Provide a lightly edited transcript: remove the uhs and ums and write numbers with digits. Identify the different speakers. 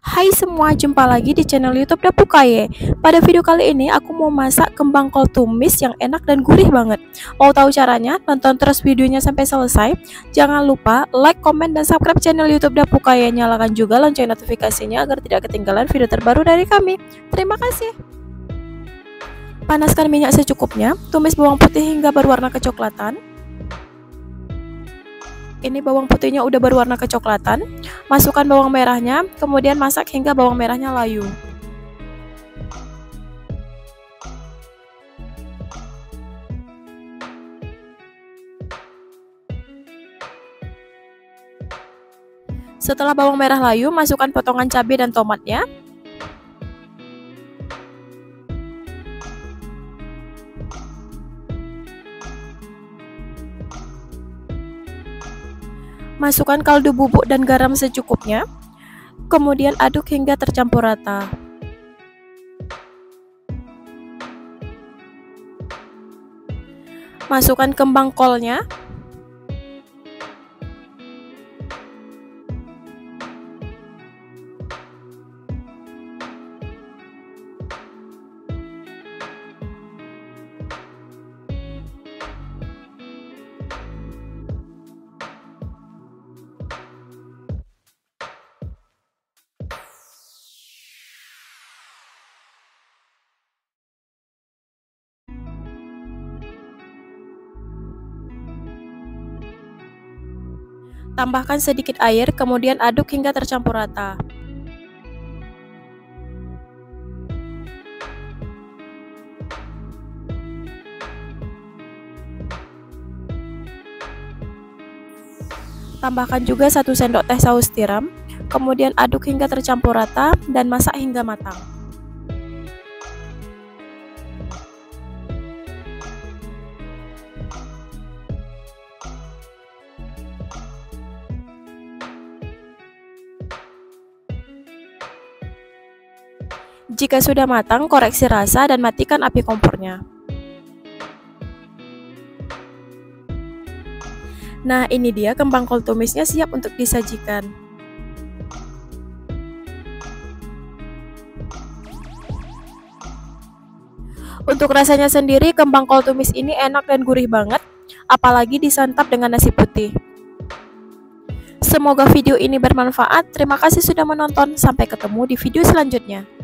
Speaker 1: Hai semua, jumpa lagi di channel YouTube Dapukaye. Pada video kali ini aku mau masak kembang kol tumis yang enak dan gurih banget. Mau tahu caranya? Tonton terus videonya sampai selesai. Jangan lupa like, komen, dan subscribe channel YouTube Dapukaye. Nyalakan juga lonceng notifikasinya agar tidak ketinggalan video terbaru dari kami. Terima kasih. Panaskan minyak secukupnya. Tumis bawang putih hingga berwarna kecoklatan. Ini bawang putihnya udah berwarna kecoklatan. Masukkan bawang merahnya, kemudian masak hingga bawang merahnya layu. Setelah bawang merah layu, masukkan potongan cabai dan tomatnya. Masukkan kaldu bubuk dan garam secukupnya. Kemudian aduk hingga tercampur rata. Masukkan kembang kolnya. Tambahkan sedikit air, kemudian aduk hingga tercampur rata. Tambahkan juga 1 sendok teh saus tiram, kemudian aduk hingga tercampur rata dan masak hingga matang. Jika sudah matang, koreksi rasa dan matikan api kompornya. Nah, ini dia kembang kol tumisnya siap untuk disajikan. Untuk rasanya sendiri, kembang kol tumis ini enak dan gurih banget, apalagi disantap dengan nasi putih. Semoga video ini bermanfaat. Terima kasih sudah menonton. Sampai ketemu di video selanjutnya.